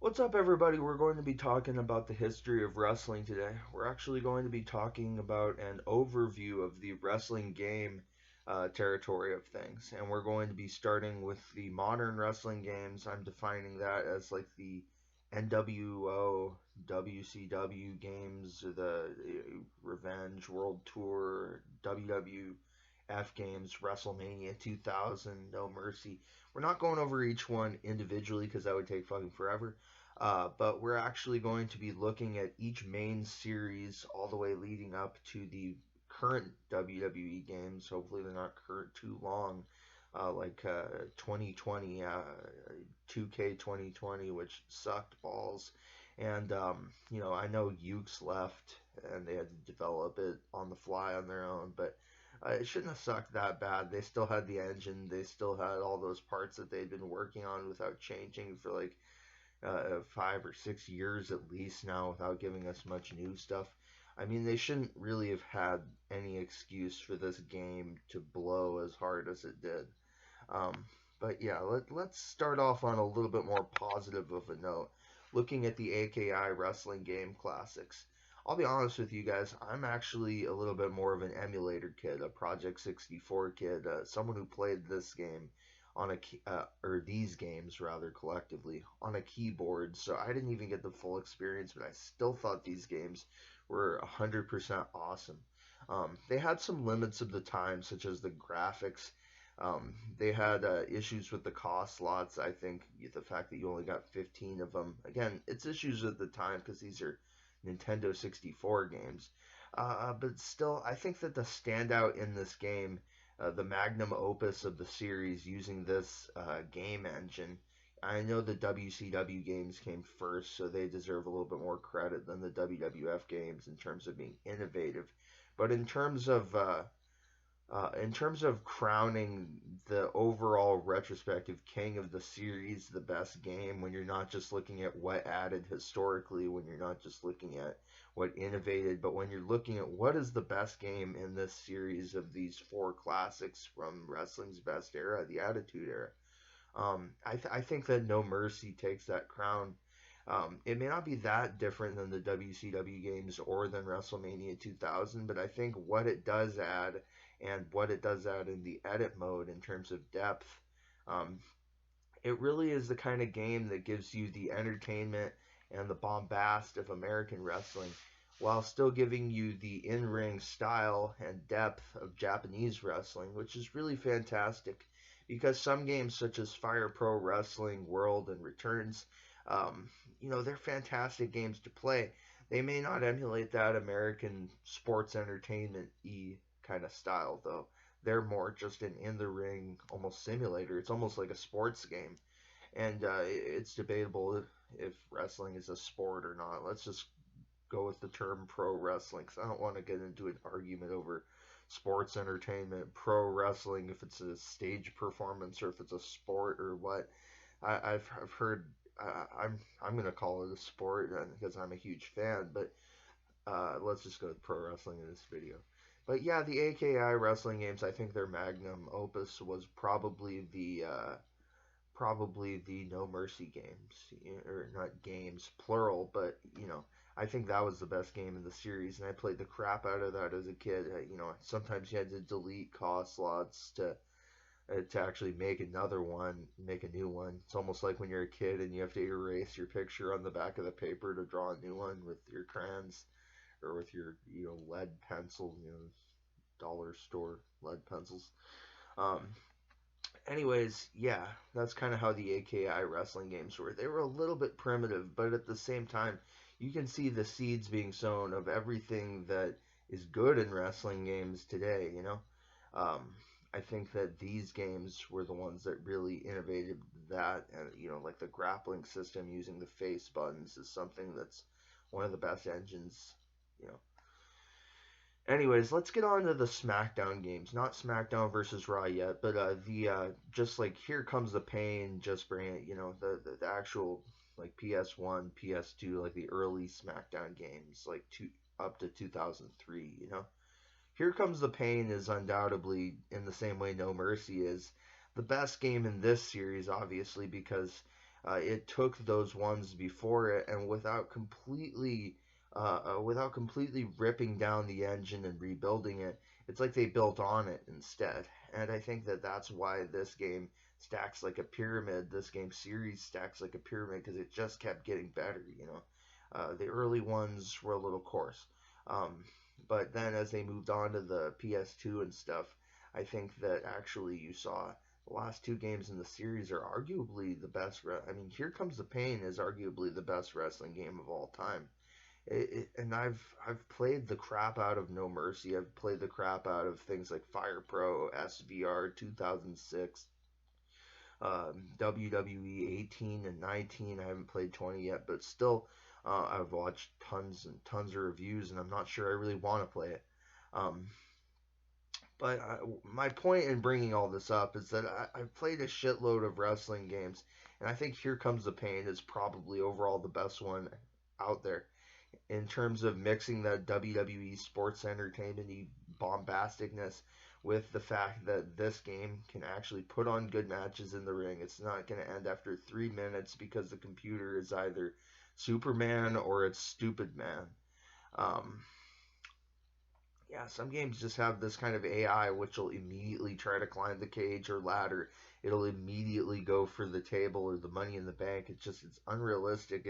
What's up, everybody? We're going to be talking about the history of wrestling today. We're actually going to be talking about an overview of the wrestling game territory of things. And we're going to be starting with the modern wrestling games. I'm defining that as like the NWO, WCW games, or the Revenge World Tour, WWF games, WrestleMania 2000, No Mercy. We're not going over each one individually because that would take fucking forever. But we're actually going to be looking at each main series all the way leading up to the current WWE games. Hopefully, they're not current too long, like 2020, 2K 2020, which sucked balls. And I know Ukes left, and they had to develop it on the fly on their own, but it shouldn't have sucked that bad. They still had the engine, they still had all those parts that they'd been working on without changing for like 5 or 6 years at least now without giving us much new stuff. I mean, they shouldn't really have had any excuse for this game to blow as hard as it did. Um, but yeah, let's start off on a little bit more positive of a note, looking at the AKI wrestling game classics. I'll be honest with you guys, I'm actually a little bit more of an emulator kid, a Project 64 kid, someone who played this game on or these games rather collectively on a keyboard. So I didn't even get the full experience, but I still thought these games were 100% awesome. They had some limits of the time, such as the graphics. They had issues with the cost slots. I think the fact that you only got 15 of them. Again, it's issues at the time because these are Nintendo 64 games. But still, I think that the standout in this game, the magnum opus of the series using this game engine, I know the WCW games came first, so they deserve a little bit more credit than the WWF games in terms of being innovative. But in terms of crowning the overall retrospective king of the series, the best game, when you're not just looking at what added historically, when you're not just looking at what innovated, but when you're looking at what is the best game in this series of these four classics from wrestling's best era, the Attitude Era. I think that No Mercy takes that crown. It may not be that different than the WCW games or than WrestleMania 2000, but I think what it does add and what it does add in the edit mode in terms of depth, um, it really is the kind of game that gives you the entertainment and the bombast of American wrestling while still giving you the in ring style and depth of Japanese wrestling, which is really fantastic because some games such as Fire Pro Wrestling World and Returns, they're fantastic games to play. They may not emulate that American sports entertainment kind of style, though. They're more just an in the ring, almost simulator. It's almost like a sports game. And it's debatable if wrestling is a sport or not. Let's just go with the term pro wrestling because I don't want to get into an argument over sports entertainment, pro wrestling, if it's a stage performance or if it's a sport or what. I've heard I'm gonna call it a sport because I'm a huge fan, but let's just go with pro wrestling in this video. But yeah, the AKI wrestling games, I think their magnum opus was probably the No Mercy games, or not games plural, but I think that was the best game in the series, and I played the crap out of that as a kid. Sometimes you had to delete cost slots to actually make another one, make a new one. It's almost like when you're a kid and you have to erase your picture on the back of the paper to draw a new one with your crayons or with your lead pencil, dollar store lead pencils. Um, Anyways, yeah, that's kind of how the AKI wrestling games were. They were a little bit primitive, but at the same time, you can see the seeds being sown of everything that is good in wrestling games today. Um, I think that these games were the ones that really innovated that, and like the grappling system using the face buttons is something that's one of the best engines. You know, Anyways, let's get on to the SmackDown games. Not SmackDown versus Raw yet, but the just like Here Comes the Pain, just bring it. The actual like PS1, PS2, like the early SmackDown games, like up to 2003. Here Comes the Pain is undoubtedly, in the same way No Mercy is, the best game in this series, obviously, because It took those ones before it, and without completely ripping down the engine and rebuilding it, it's like they built on it instead. And I think that that's why this game stacks like a pyramid. This game series stacks like a pyramid because it just kept getting better. The early ones were a little coarse, um, but then as they moved on to the PS2 and stuff, I think that actually you saw the last two games in the series are arguably the best. I mean, Here Comes the Pain is arguably the best wrestling game of all time. And I've played the crap out of No Mercy. I've played the crap out of things like Fire Pro, SVR 2006, WWE 18 and 19. I haven't played 20 yet, but still, I've watched tons and tons of reviews, and I'm not sure I really want to play it. Um, but my point in bringing all this up is that I've played a shitload of wrestling games, and I think Here Comes the Pain is probably overall the best one out there in terms of mixing the WWE sports entertainment bombasticness with the fact that this game can actually put on good matches in the ring. It's not going to end after 3 minutes because the computer is either Superman or it's Stupid Man. Um, yeah, some games just have this kind of AI which will immediately try to climb the cage or ladder. It'll immediately go for the table or the money in the bank. It's unrealistic.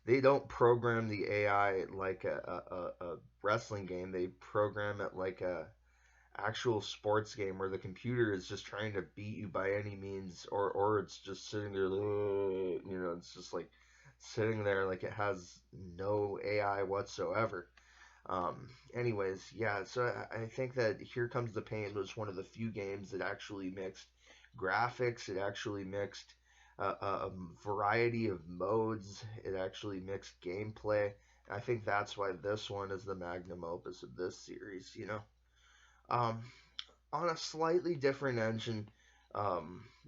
They don't program the AI like a wrestling game. They program it like a actual sports game where the computer is just trying to beat you by any means, or it's just sitting there, it's just like sitting there like it has no AI whatsoever. Anyways, yeah, so I think that Here Comes the Pain was one of the few games that actually mixed graphics, it actually mixed a variety of modes, it actually mixed gameplay. I think that's why this one is the magnum opus of this series. Um, on a slightly different engine,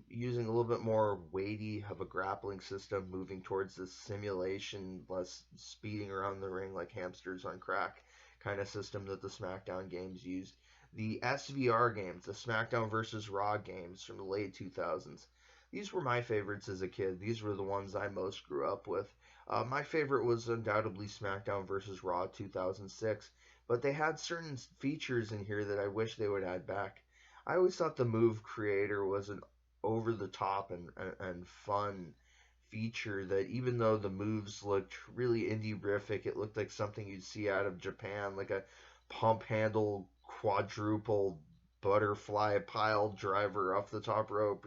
using a little bit more weighty of a grappling system, moving towards this simulation, less speeding around the ring like hamsters on crack kind of system that the SmackDown games used. The SVR games, the SmackDown versus Raw games from the late 2000s, these were my favorites as a kid. These were the ones I most grew up with. My favorite was undoubtedly SmackDown versus Raw 2006, but they had certain features in here that I wish they would add back. I always thought the move creator was an over the top and fun feature that even though the moves looked really indie-rific, it looked like something you'd see out of Japan, like a pump handle quadruple butterfly pile driver off the top rope.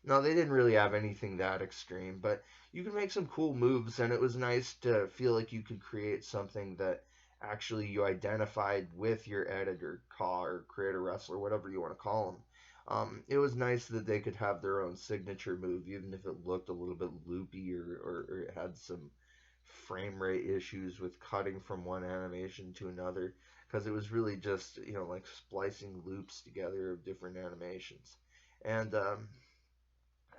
No, they didn't really have anything that extreme, but you could make some cool moves, and it was nice to feel like you could create something that actually you identified with your editor, or creator, wrestler, whatever you want to call them. It was nice that they could have their own signature move, even if it looked a little bit loopy or it had some frame rate issues with cutting from one animation to another, because it was really just, like splicing loops together of different animations. And that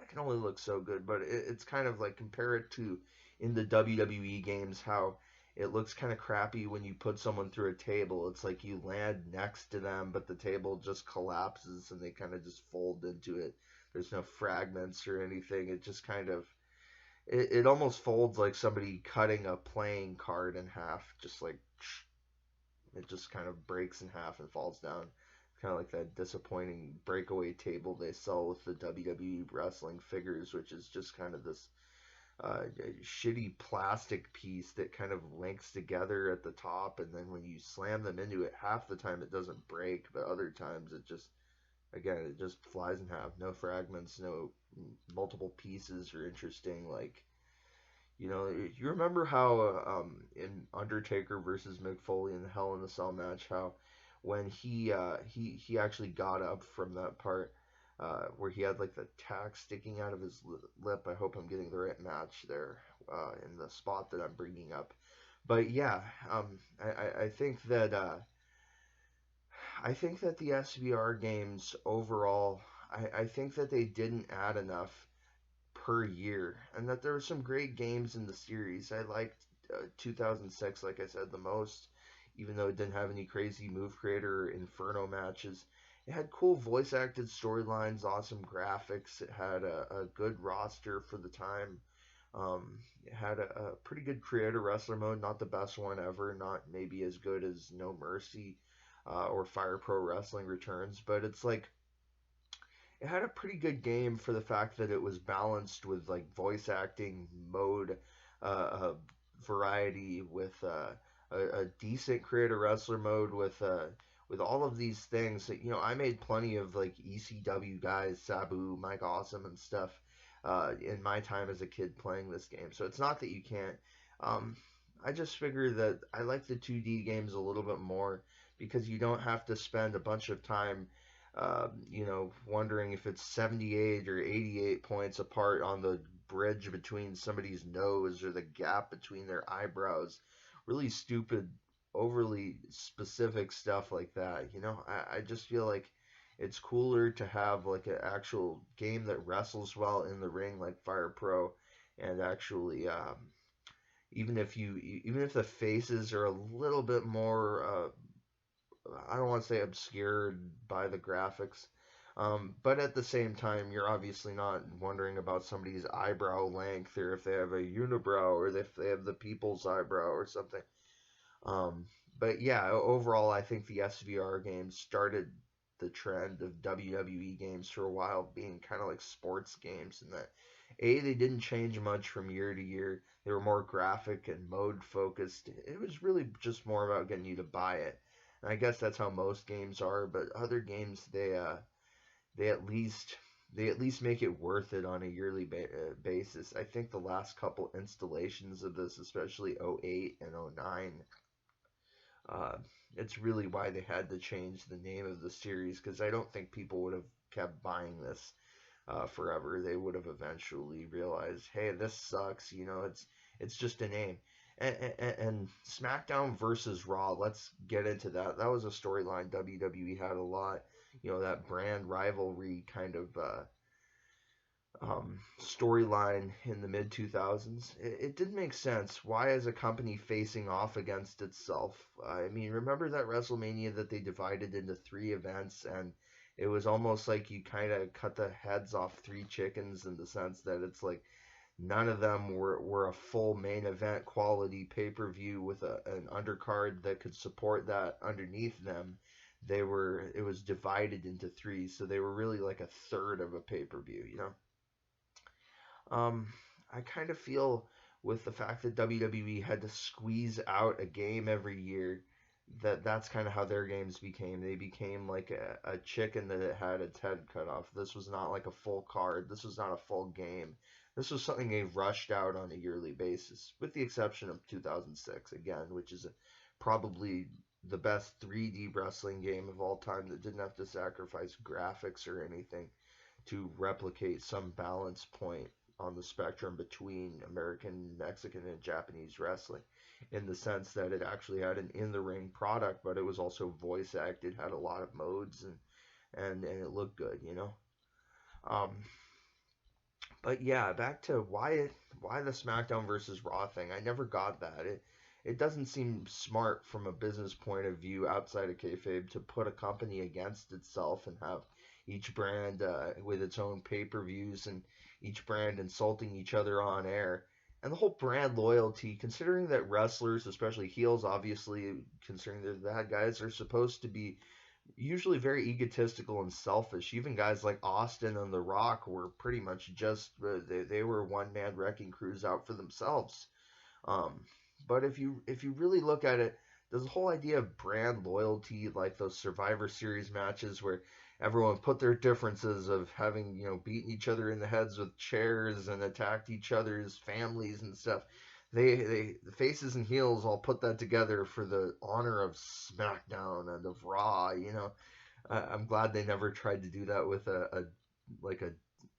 can only look so good, but it's kind of like compare it to in the WWE games how it looks kind of crappy when you put someone through a table. It's like you land next to them, but the table just collapses and they kind of just fold into it. There's no fragments or anything. It just kind of it almost folds like somebody cutting a playing card in half, just like it just kind of breaks in half and falls down. Kind of like that disappointing breakaway table they sell with the WWE wrestling figures, which is just kind of this shitty plastic piece that kind of links together at the top, and then when you slam them into it, half the time it doesn't break, but other times it just flies in half. No fragments, no multiple pieces are interesting. Like, you remember how in Undertaker versus Mick Foley in the Hell in a Cell match, how when he actually got up from that part where he had like the tack sticking out of his lip. I hope I'm getting the right match there in the spot that I'm bringing up. But yeah, I think that the SVR games overall, I think that they didn't add enough per year, and that there were some great games in the series. I liked 2006, like I said, the most, even though it didn't have any crazy move creator or inferno matches. it had cool voice acted storylines, awesome graphics. It had a good roster for the time. It had a pretty good creator wrestler mode, not the best one ever, not maybe as good as No Mercy or Fire Pro Wrestling Returns, but it's like it had a pretty good game for the fact that it was balanced with like voice acting mode, uh, variety with a decent creator wrestler mode with all of these things that I made plenty of like ECW guys, Sabu, Mike Awesome, and stuff in my time as a kid playing this game. So it's not that you can't. Um, I just figure that I like the 2D games a little bit more because you don't have to spend a bunch of time wondering if it's 78 or 88 points apart on the bridge between somebody's nose or the gap between their eyebrows. Really stupid, overly specific stuff like that. I just feel like it's cooler to have like an actual game that wrestles well in the ring like Fire Pro and actually even if the faces are a little bit more I don't want to say obscured by the graphics. But at the same time, you're obviously not wondering about somebody's eyebrow length or if they have a unibrow or if they have the people's eyebrow or something. Um, but yeah, overall, I think the SVR games started the trend of WWE games for a while being kind of like sports games in that they didn't change much from year to year. They were more graphic and mode focused. It was really just more about getting you to buy it. And I guess that's how most games are, but other games they at least they at least make it worth it on a yearly basis. I think the last couple installations of this, especially '08 and '09, uh, it's really why they had to change the name of the series because I don't think people would have kept buying this forever. They would have eventually realized, hey, this sucks. It's just a name. And SmackDown versus Raw, let's get into that. That was a storyline WWE had a lot. That brand rivalry kind of storyline in the mid 2000s. It didn't make sense. Why is a company facing off against itself? I mean, remember that WrestleMania that they divided into three events, and it was almost like you kind of cut the heads off three chickens in the sense that it's like none of them were a full main event quality pay per view with an undercard that could support that underneath them. It was divided into three, so they were really like a third of a pay per view. Um, I kind of feel with the fact that WWE had to squeeze out a game every year that's kind of how their games became. They became like a chicken that it had its head cut off. This was not like a full card. This was not a full game. This was something they rushed out on a yearly basis, with the exception of 2006 again, which is probably the best 3D wrestling game of all time that didn't have to sacrifice graphics or anything to replicate some balance point on the spectrum between American, Mexican, and Japanese wrestling in the sense that it actually had an in the ring product, but it was also voice acted, had a lot of modes, and it looked good. Um, but yeah, back to why the SmackDown versus Raw thing. I never got that. It doesn't seem smart from a business point of view outside of kayfabe to put a company against itself and have each brand with its own pay-per-views and each brand insulting each other on air. And the whole brand loyalty, considering that wrestlers, especially heels, obviously, considering they're the bad guys, are supposed to be usually very egotistical and selfish. Even guys like Austin and The Rock were pretty much just they were one man wrecking crews out for themselves. Um, but if you really look at it, there's the whole idea of brand loyalty, like those Survivor Series matches where everyone put their differences of having beaten each other in the heads with chairs and attacked each other's families and stuff. The faces and heels all put that together for the honor of SmackDown and of Raw. I'm glad they never tried to do that with a like a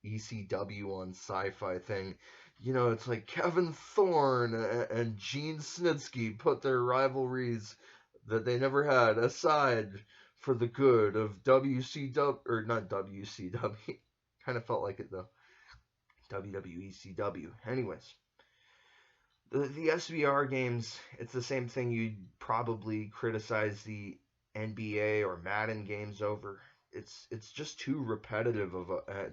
ECW on Sci-Fi thing. It's like Kevin Thorne and Gene Snitsky put their rivalries that they never had aside for the good of WCW, or not WCW. Kind of felt like it though. WWECW. Anyways, the SVR games, it's the same thing you'd probably criticize the NBA or Madden games over. it's just too repetitive of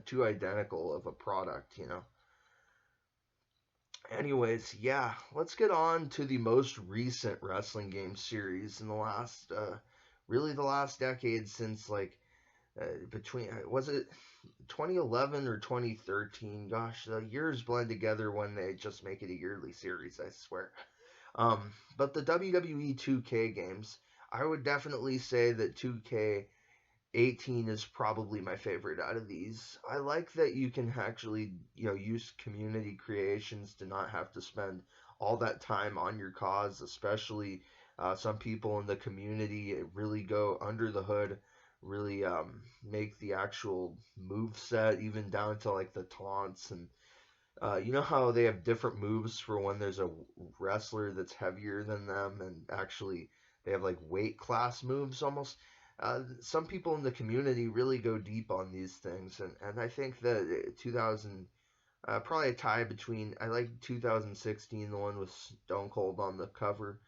too identical of a product, you know. Anyways, yeah, let's get on to the most recent wrestling game series in the last, really the last decade since like between was it 2011 or 2013? Gosh, the years blend together when they just make it a yearly series, I swear. But the WWE 2K games, I would definitely say that 2K18 is probably my favorite out of these. I like that you can actually, use community creations to not have to spend all that time on your cause, especially some people in the community really go under the hood, really make the actual move set, even down to like the taunts and you know how they have different moves for when there's a wrestler that's heavier than them, and actually they have like weight class moves almost. Some people in the community really go deep on these things, and I think that 2000, probably a tie between, I like 2016, the one with Stone Cold on the cover.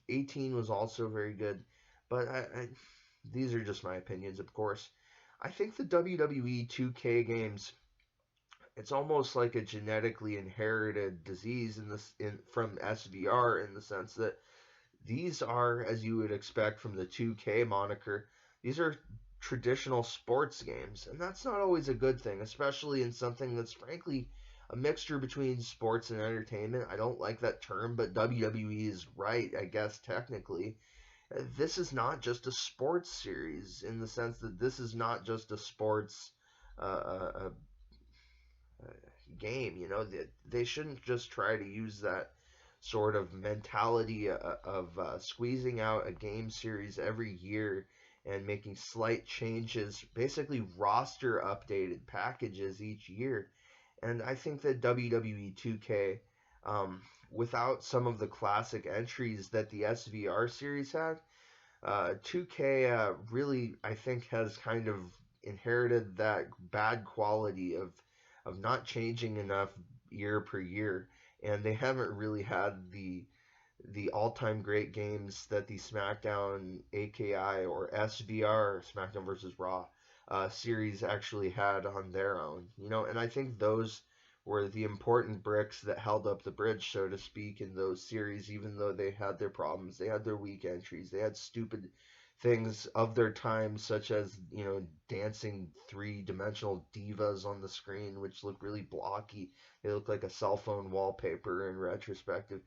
18 was also very good, but these are just my opinions, of course. I think the WWE 2K games, it's almost like a genetically inherited disease from SVR, in the sense that these are, as you would expect from the 2K moniker, these are traditional sports games, and that's not always a good thing, especially in something that's frankly a mixture between sports and entertainment. I don't like that term, but WWE is right, I guess, technically. This is not just a sports series, in the sense that this is not just a sports game. You know, they shouldn't just try to use that sort of mentality of squeezing out a game series every year and making slight changes, basically roster updated packages each year. And I think that WWE 2K, without some of the classic entries that the SVR series had, 2K really, I think, has kind of inherited that bad quality of not changing enough year per year, and they haven't really had the all-time great games that the SmackDown AKI or SVR, SmackDown versus Raw, series actually had on their own. You know, and I think those were the important bricks that held up the bridge, so to speak, in those series. Even though they had their problems, they had their weak entries, they had stupid things of their time, such as, dancing three-dimensional divas on the screen, which look really blocky. They look like a cell phone wallpaper in retrospective.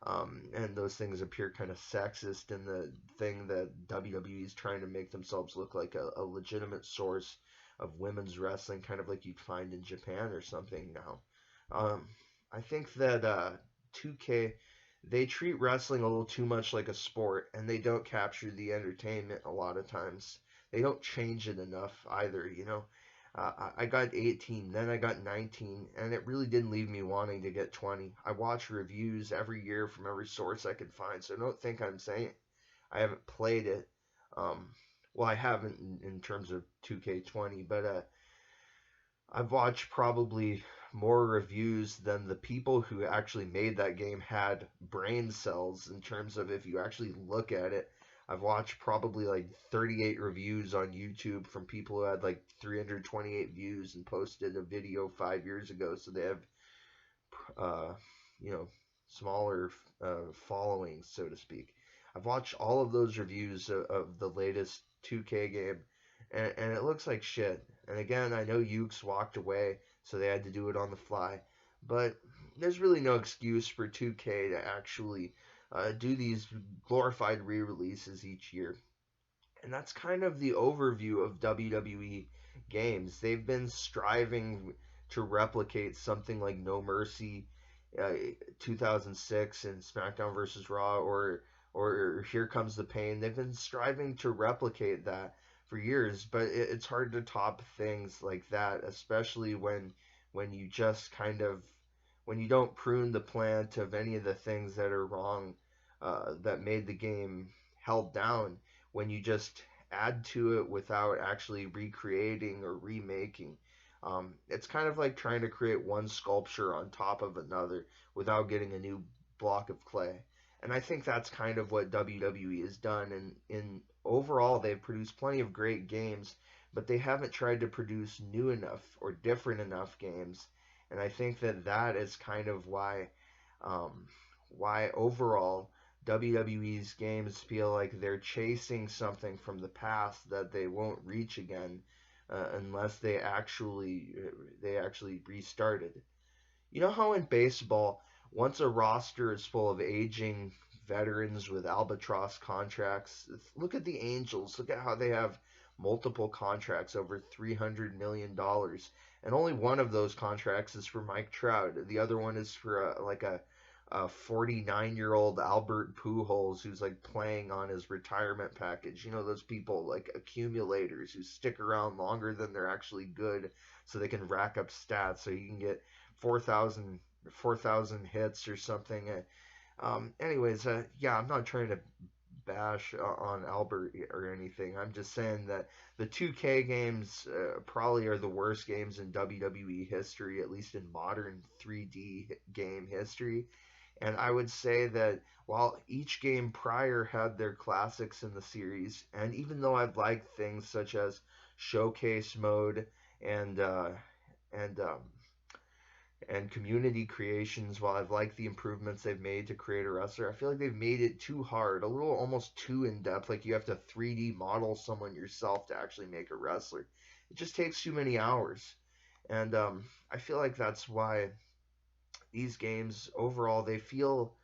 And those things appear kind of sexist in the thing that WWE is trying to make themselves look like a legitimate source of women's wrestling, kind of like you'd find in Japan or something now. I think that 2K, they treat wrestling a little too much like a sport, and they don't capture the entertainment a lot of times. They don't change it enough either, you know. I got 18, then I got 19, and it really didn't leave me wanting to get 20. I watch reviews every year from every source I could find, so don't think I'm saying I haven't played it. Um, well, I haven't in terms of 2K20, but I've watched probably more reviews than the people who actually made that game had brain cells, in terms of if you actually look at it. I've watched probably like 38 reviews on YouTube from people who had like 328 views and posted a video 5 years ago, so they have, uh, you know, smaller followings, so to speak. I've watched all of those reviews of the latest 2K game, and it looks like shit. And again, I know Ukes walked away, so they had to do it on the fly. But there's really no excuse for 2K to actually do these glorified re-releases each year. And that's kind of the overview of WWE games. They've been striving to replicate something like No Mercy, uh, 2006, and SmackDown vs. Raw, or Here Comes the Pain. They've been striving to replicate that for years, but it's hard to top things like that, especially when you just kind of, when you don't prune the plant of any of the things that are wrong, that made the game held down, when you just add to it without actually recreating or remaking. It's kind of like trying to create one sculpture on top of another without getting a new block of clay. And I think that's kind of what WWE has done in overall they've produced plenty of great games, but they haven't tried to produce new enough or different enough games. And I think that that is kind of um, why overall WWE's games feel like they're chasing something from the past that they won't reach again unless they actually restarted. You know how in baseball, once a roster is full of aging veterans with albatross contracts, look at the Angels. Look at how they have multiple contracts over $300 million, and only one of those contracts is for Mike Trout. The other one is for a 49-year-old Albert Pujols who's like playing on his retirement package. You know those people like accumulators who stick around longer than they're actually good, so they can rack up stats. So you can get 4,000 hits or something. Anyways, yeah, I'm not trying to bash on Albert or anything. I'm just saying that the 2K games probably are the worst games in WWE history, at least in modern 3D game history. And I would say that while each game prior had their classics in the series, and even though I've liked things such as showcase mode and uh, and um, and community creations, while I've liked the improvements they've made to create a wrestler, I feel like they've made it too hard, a little almost too in depth. Like you have to 3D model someone yourself to actually make a wrestler. It just takes too many hours, and I feel like that's why these games overall they feel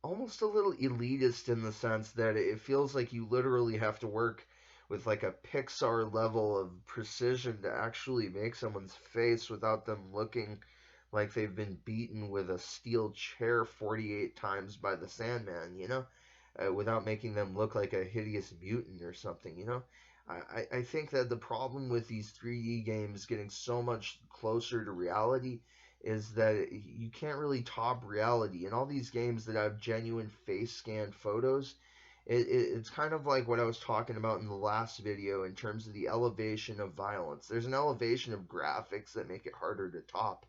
almost a little elitist in the sense that it feels like you literally have to work with like a Pixar level of precision to actually make someone's face without them looking like they've been beaten with a steel chair 48 times by the Sandman, without making them look like a hideous mutant or something. I think that the problem with these 3D games getting so much closer to reality is that you can't really top reality. In all these games that have genuine face scanned photos, it's kind of like what I was talking about in the last video in terms of the elevation of violence. There's an elevation of graphics that make it harder to top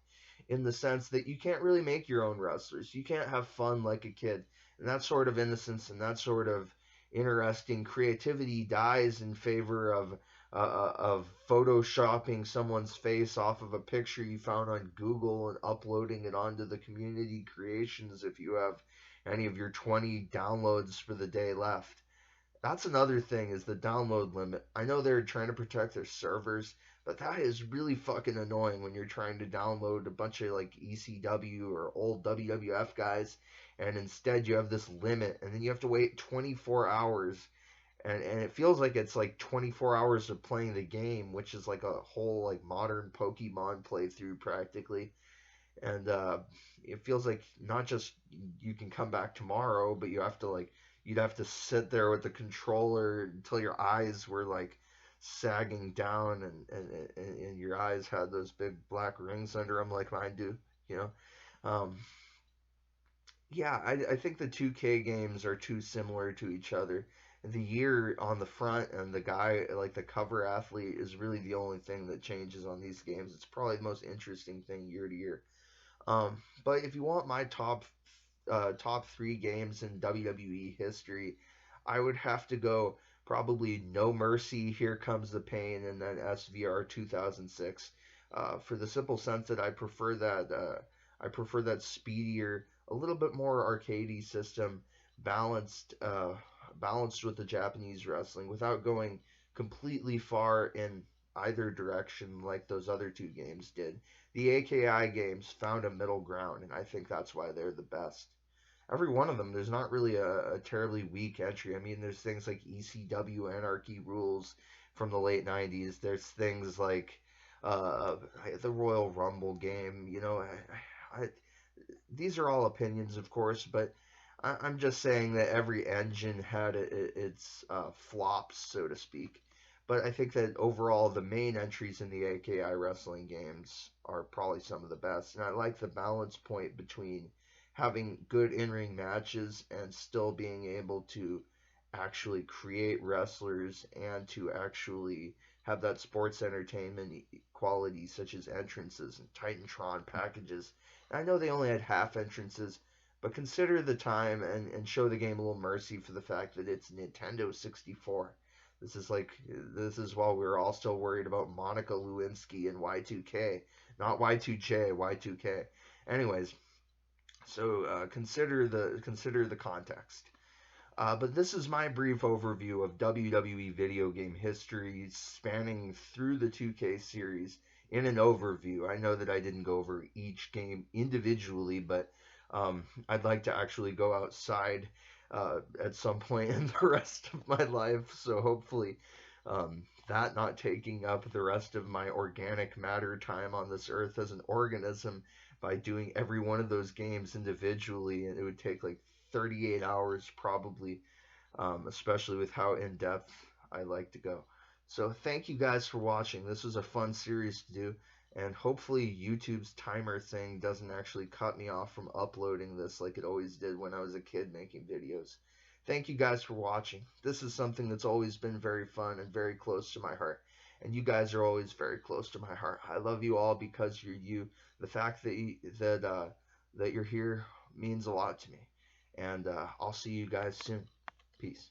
in the sense that you can't really make your own wrestlers. You can't have fun like a kid. And that sort of innocence and that sort of interesting creativity dies in favor of photoshopping someone's face off of a picture you found on Google and uploading it onto the community creations if you have any of your 20 downloads for the day left. That's another thing is the download limit. I know they're trying to protect their servers, but that is really fucking annoying when you're trying to download a bunch of like ECW or old WWF guys, and instead you have this limit, and then you have to wait 24 hours, and it feels like it's like 24 hours of playing the game, which is like a whole like modern Pokemon playthrough practically. And it feels like not just you can come back tomorrow, but you'd have to sit there with the controller until your eyes were like sagging down, and your eyes had those big black rings under them like mine do, you know. Um, yeah, I think the 2K games are too similar to each other. The year on the front and the guy, like the cover athlete, is really the only thing that changes on these games. It's probably the most interesting thing year to year. But if you want my top three games in WWE history, I would have to go probably No Mercy, Here Comes the Pain, and then SVR 2006. For the simple sense that I prefer that speedier, a little bit more arcadey system, balanced balanced with the Japanese wrestling without going completely far in either direction like those other two games did. The AKI games found a middle ground, and I think that's why they're the best. Every one of them, there's not really a terribly weak entry. I mean, there's things like ECW Anarchy Rules from the late 90s. There's things like uh, the Royal Rumble game. These are all opinions, of course, but I'm just saying that every engine had its flops, so to speak. But I think that overall, the main entries in the AKI wrestling games are probably some of the best. And I like the balance point between having good in ring matches and still being able to actually create wrestlers and to actually have that sports entertainment quality, such as entrances and Titantron packages. And I know they only had half entrances, but consider the time and show the game a little mercy for the fact that it's Nintendo 64. This is while we were all still worried about Monica Lewinsky and Y2K, not Y2J, Y2K. Anyways, so consider the context. But this is my brief overview of WWE video game history spanning through the 2K series in an overview. I know that I didn't go over each game individually, but I'd like to actually go outside at some point in the rest of my life. So hopefully, that not taking up the rest of my organic matter time on this earth as an organism by doing every one of those games individually, and it would take like 38 hours probably, especially with how in depth I like to go. So thank you guys for watching. This was a fun series to do, and hopefully YouTube's timer thing doesn't actually cut me off from uploading this like it always did when I was a kid making videos. Thank you guys for watching. This is something that's always been very fun and very close to my heart. And you guys are always very close to my heart. I love you all because you're you. The fact that you're here means a lot to me. And I'll see you guys soon. Peace.